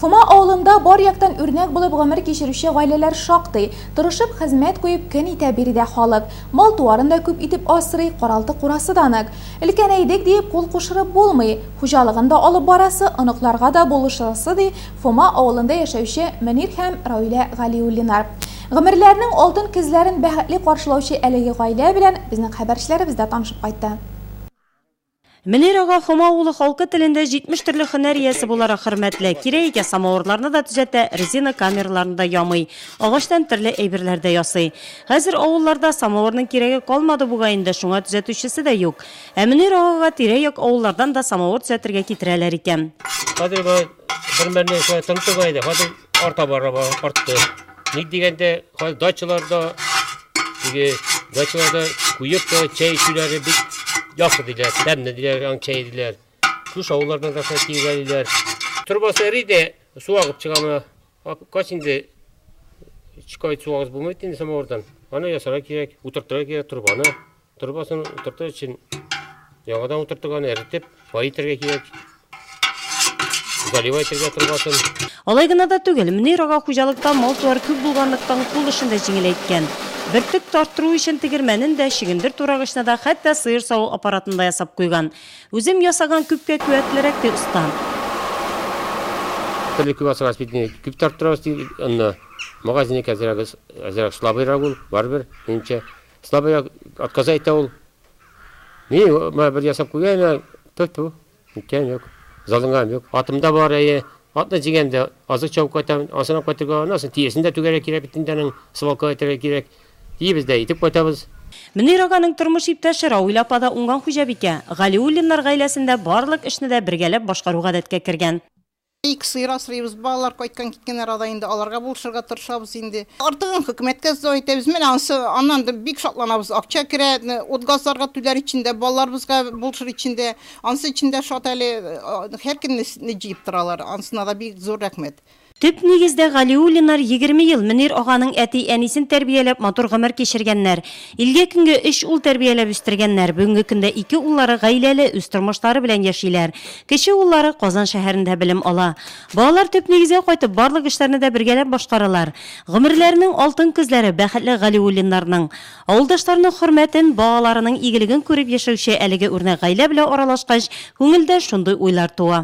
Хума авылында бар яктан үрнәк булып гомер кичерүче гаиләләр шактый. Тырышып хезмәт куеп көн итә биредә халык. Мал туарын да күп итеп асрый, каралты курасы да нык. Өлкән әйдек диеп кул кушырып булмый. Хуҗалыгын да алып барасы, оныкларга да булышасы ди Хума авылында яшәүче Мөнир һәм Раилә Галиуллинар. Гомерләрнең алтын көзләрен бәхетле каршылаучы әлеге гаилә белән безнең хәбәрчеләребез дә танышып кайтты. Мөнир ага Хума авылы халкы телендә 70 төрле һөнәр иясе буларак хөрмәтле. Кирәк самавырларны да төзәтә, резина камераларны да ямый, агачтан төрле әйберләр дә ясый. Хәзер авылларда самавырның кирәге калмады бугайында, шуңа төзәтүчесе дә юк. Ә Мөнир агага тирә-як авыллардан да самавыр төзәтергә китерәләр икән. Хәзер бер мәне тынтыгайды, хәзер арта бара артты. Ник дигәндә, хәзер дачаларда куеп чәй эчүләре бик яхшы диләр, тәмле диләр, чәй диләр. Күш авыллардан да килгәннәр. Турбасы риде, су агып чыгамы. Качинде чикай су агыз булмый инде самавырдан. Аны ясарга кирәк, утыртырга кирәк турбаны. Турбасын утыртыр өчен яңадан утыртырганы эритеп, байытырга кирәк. Заливайтырга турбасын. Алай гына да түгел, Мөнир ага хуҗалыкта мал-туар күп булганлыктан кул эшендә җиңеләйткән. Бертик тарттыру өчен тегермәнен дә, шигендер турагычны да, хәтта сыер сау аппаратын да ясап куйган. Үзем ясаган күпкә куәтлерәк тә устам. Төрле ясагас бит, күп тарттырабыз ди, аны магазинне әзрәк слабыйрак ул, барбер, инче. Слабыйрак отказать та ул. Мин бер ясап куйган, тоту, икән юк. Залынган юк. Атымда бар әйе. Атны дигәндә азык чабып кайтам, асына кайтырга, анасын тиесендә түгәрә кирәк битендәнең свалка итәргә кирәк. Дибездә итеп кайтабыз. Мөнир аганың тормыш иптәше Раилә апа да уңган хуҗабикә. Галиуллиннар гаиләсендә барлык эшне дә бергәләп башкаруга гадәткә кергән. Ике сыйыр асрыйбыз, балалар кайткан киткән арада инде аларга булышырга тырышабыз инде. Артыгын хөкүмәткә әйтәбез, менә аннан да бик шатланабыз. Акча керә, ут газларга түләр ичендә, балаларыбызга булышыр ичендә, ансы ичендә шат әле һәр көнне җыеп торалар.Ансына да бик зур рәхмәт. Төп нигездә Галиуллинар 20 ел Мөнир аганың әти-әнисен тәрбияләп матур гомер кичергәннәр. Илгә көнгә 3 ул тәрбияләп үстергәннәр. Бүгенге көндә 2 уллары гаиләле, үз тормышлары белән яшиләр. Кече уллары Казан шәһәрендә белем ала. Балалар төп нигезгә кайтып барлык эшләрне дә бергәләп башкаралар. Гомерләрнең алтын күзләре бәхетле Галиуллиннарның. Авылдашларның хөрмәтен, балаларының игелеген күреп яшәүче әлеге үрнәк гаилә белән аралашкач, күңелдә шундый уйлар туа.